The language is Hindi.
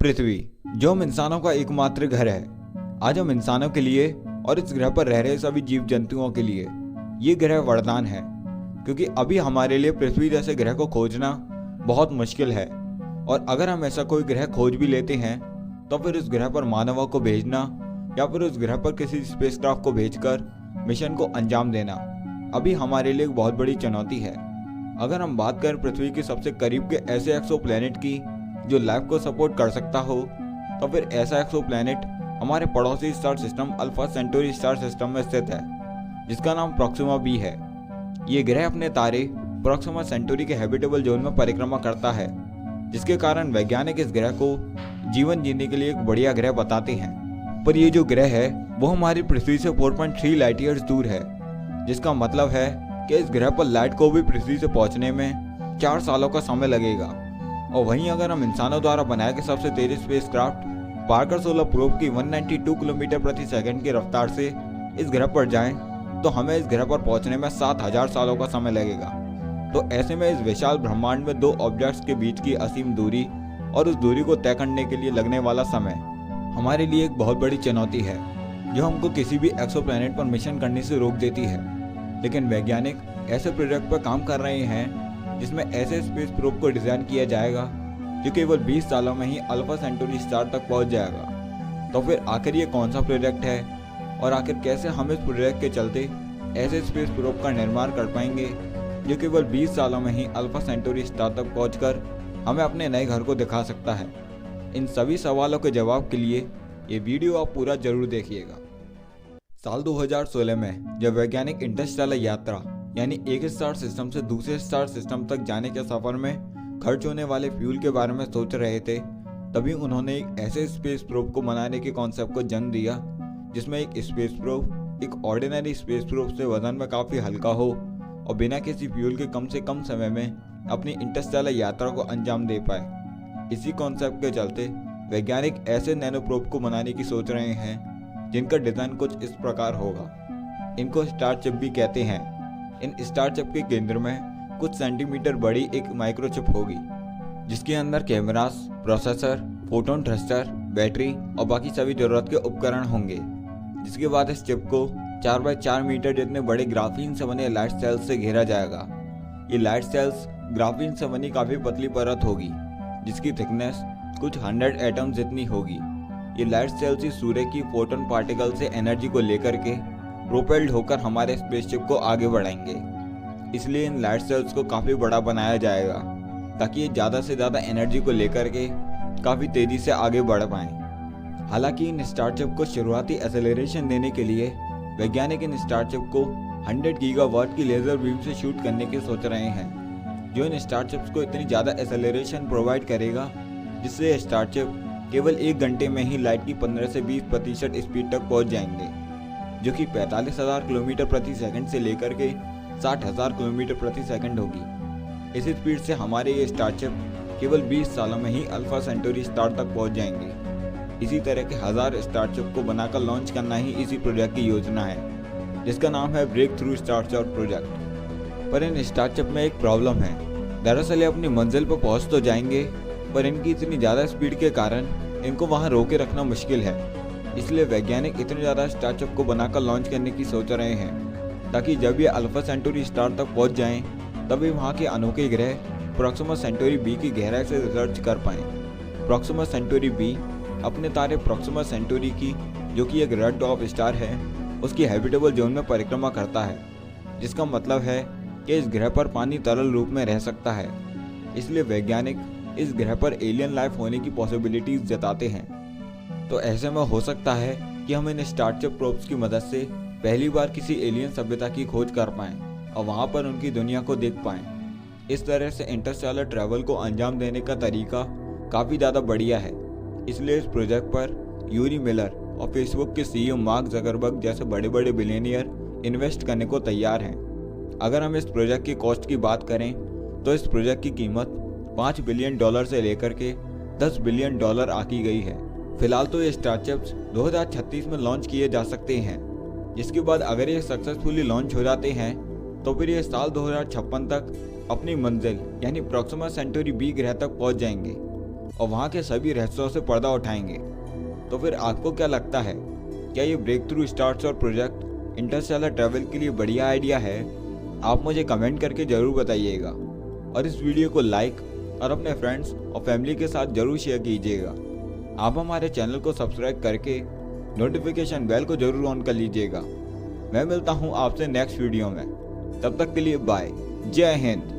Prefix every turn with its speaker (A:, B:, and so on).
A: पृथ्वी, जो हम इंसानों का एकमात्र घर है। आज हम इंसानों के लिए और इस ग्रह पर रह रहे सभी जीव जंतुओं के लिए ये ग्रह वरदान है, क्योंकि अभी हमारे लिए पृथ्वी जैसे ग्रह को खोजना बहुत मुश्किल है। और अगर हम ऐसा कोई ग्रह खोज भी लेते हैं तो फिर उस ग्रह पर मानवों को भेजना या फिर उस ग्रह पर किसी स्पेसक्राफ्ट को भेजकर मिशन को अंजाम देना अभी हमारे लिए एक बहुत बड़ी चुनौती है। अगर हम बात करें पृथ्वी के सबसे करीब के ऐसे एक्सोप्लैनेट की जो लाइफ को सपोर्ट कर सकता हो, तो फिर ऐसा एक्सोप्लैनेट हमारे पड़ोसी star system alpha Centauri star system में स्थित है, जिसका नाम प्रोक्सिमा बी है। ये ग्रह अपने तारे प्रोक्सिमा सेंटोरी के हैबिटेबल जोन में परिक्रमा करता है, जिसके कारण वैज्ञानिक इस ग्रह को जीवन जीने के लिए एक बढ़िया ग्रह बताते हैं। पर ये जो ग्रह है वो हमारी पृथ्वी से 4.3 लाइट ईयर्स दूर है, जिसका मतलब है कि इस ग्रह पर लाइट को भी पृथ्वी से पहुंचने में 4 सालों का समय लगेगा। और वहीं अगर हम इंसानों द्वारा बनाए गए सबसे तेज स्पेसक्राफ्ट पार्कर सोलर प्रोब की 192 किलोमीटर प्रति सेकंड की रफ्तार से इस ग्रह पर जाएं, तो हमें इस ग्रह पर पहुंचने में 7000 सालों का समय लगेगा। तो ऐसे में इस विशाल ब्रह्मांड में दो ऑब्जेक्ट्स के बीच की असीम दूरी और उस दूरी को तय करने के लिए लगने वाला समय हमारे लिए एक बहुत बड़ी चुनौती है, जो हमको किसी भी एक्सोप्लैनेट पर मिशन करने से रोक देती है। लेकिन वैज्ञानिक ऐसे प्रोजेक्ट पर काम कर रहे हैं जिसमें ऐसे स्पेस प्रोब को डिजाइन किया जाएगा जो केवल 20 सालों में ही अल्फा सेंटोरी स्टार तक पहुंच जाएगा। तो फिर आखिर ये कौन सा प्रोजेक्ट है और आखिर कैसे हम इस प्रोजेक्ट के चलते ऐसे स्पेस प्रोब का निर्माण कर पाएंगे जो केवल 20 सालों में ही अल्फा सेंटोरी स्टार तक पहुंचकर हमें अपने नए घर को दिखा सकता है। इन सभी सवालों के जवाब के लिए ये वीडियो आप पूरा जरूर देखिएगा। साल 2016 में जब वैज्ञानिक इंटरस्टेलर यात्रा यानी एक स्टार सिस्टम से दूसरे स्टार सिस्टम तक जाने के सफर में खर्च होने वाले फ्यूल के बारे में सोच रहे थे, तभी उन्होंने एक ऐसे स्पेस प्रोब को बनाने के कॉन्सेप्ट को जन्म दिया जिसमें एक स्पेस प्रोब एक ऑर्डिनरी स्पेस प्रोब से वजन में काफ़ी हल्का हो और बिना किसी फ्यूल के कम से कम समय में अपनी इंटरस्टेलर यात्रा को अंजाम दे पाए। इसी कॉन्सेप्ट के चलते वैज्ञानिक ऐसे नैनो प्रोब को बनाने की सोच रहे हैं जिनका डिज़ाइन कुछ इस प्रकार होगा। इनको स्टार चिप भी कहते हैं। इन स्टार चिप के केंद्र में कुछ सेंटीमीटर बड़ी एक माइक्रोचिप होगी, जिसके अंदर cameras, processor, photon thruster, battery और बाकी सभी जरूरत के उपकरण होंगे। जिसके बाद इस चिप को 4x4 मीटर जितने बड़े ग्राफीन से बने लाइट सेल्स से घेरा जाएगा। ये लाइट सेल्स ग्राफीन से बनी काफ़ी पतली परत होगी, जिसकी थिकनेस कुछ 100 एटम जितनी होगी। ये लाइट सेल्स ही सूर्य की फोटोन पार्टिकल से एनर्जी को लेकर के प्रोपेल्ड होकर हमारे स्पेसशिप को आगे बढ़ाएंगे। इसलिए इन लाइट सेल्स को काफ़ी बड़ा बनाया जाएगा ताकि ये ज़्यादा से ज़्यादा एनर्जी को लेकर के काफ़ी तेज़ी से आगे बढ़ पाएँ। हालांकि इन स्टारशिप को शुरुआती एक्सेलरेशन देने के लिए वैज्ञानिक इन स्टारशिप को 100 गीगावाट की लेज़र बीम से शूट करने की सोच रहे हैं, जो इन स्टारशिप्स को इतनी ज़्यादा एक्सेलरेशन प्रोवाइड करेगा जिससे ये स्टारशिप केवल 1 घंटे में ही लाइट की 15 से 20% स्पीड तक पहुंच जाएंगे, जो कि 45,000 किलोमीटर प्रति सेकंड से लेकर के 60,000 किलोमीटर प्रति सेकंड होगी। इस स्पीड से हमारे ये स्टारशिप केवल 20 सालों में ही अल्फा सेंटोरी स्टार तक पहुंच जाएंगे। इसी तरह के 1000 स्टारशिप को बनाकर लॉन्च करना ही इसी प्रोजेक्ट की योजना है, जिसका नाम है ब्रेक थ्रू स्टारशिप प्रोजेक्ट। पर इन स्टारशिप में एक प्रॉब्लम है। दरअसल ये अपनी मंजिल पर पहुंच तो जाएंगे, पर इनकी इतनी ज़्यादा स्पीड के कारण इनको वहां रोके रखना मुश्किल है। इसलिए वैज्ञानिक इतने ज़्यादा स्टारशिप को बनाकर लॉन्च करने की सोच रहे हैं ताकि जब ये अल्फा सेंटोरी स्टार तक पहुंच जाएं, तभी वहां के अनोखे ग्रह प्रोक्सिमा सेंटोरी बी की गहराई से रिसर्च कर पाएं। प्रोक्सिमा सेंटोरी बी अपने तारे प्रोक्सिमा सेंटोरी की, जो कि एक रेड डॉर्फ स्टार है, उसकी हैबिटेबल जोन में परिक्रमा करता है, जिसका मतलब है कि इस ग्रह पर पानी तरल रूप में रह सकता है। इसलिए वैज्ञानिक इस ग्रह पर एलियन लाइफ होने की पॉसिबिलिटीज जताते हैं। तो ऐसे में हो सकता है कि हम इन स्टारशिप प्रोब्स की मदद से पहली बार किसी एलियन सभ्यता की खोज कर पाएं और वहां पर उनकी दुनिया को देख पाएं। इस तरह से इंटरस्टेलर ट्रैवल को अंजाम देने का तरीका काफ़ी ज़्यादा बढ़िया है। इसलिए इस प्रोजेक्ट पर यूरी मिलर और फेसबुक के CEO मार्क ज़करबर्ग जैसे बड़े बड़े बिलियनियर इन्वेस्ट करने को तैयार हैं। अगर हम इस प्रोजेक्ट की कॉस्ट की बात करें तो इस प्रोजेक्ट की कीमत $5 बिलियन से लेकर के $10 बिलियन आकी गई है। फिलहाल तो ये स्टारशिप्स 2036 में लॉन्च किए जा सकते हैं, जिसके बाद अगर ये सक्सेसफुली लॉन्च हो जाते हैं तो फिर ये साल 2056 तक अपनी मंजिल यानी प्रोक्सिमा सेंटोरी बी ग्रह तक पहुंच जाएंगे। और वहाँ के सभी रहस्यों से पर्दा उठाएंगे। तो फिर आपको क्या लगता है, क्या ये ब्रेक थ्रू स्टार्स और प्रोजेक्ट इंटरस्टेलर ट्रैवल के लिए बढ़िया आइडिया है? आप मुझे कमेंट करके ज़रूर बताइएगा और इस वीडियो को लाइक और अपने फ्रेंड्स और फैमिली के साथ ज़रूर शेयर कीजिएगा। आप हमारे चैनल को सब्सक्राइब करके नोटिफिकेशन बेल को ज़रूर ऑन कर लीजिएगा। मैं मिलता हूँ आपसे नेक्स्ट वीडियो में, तब तक के लिए बाय, जय हिंद।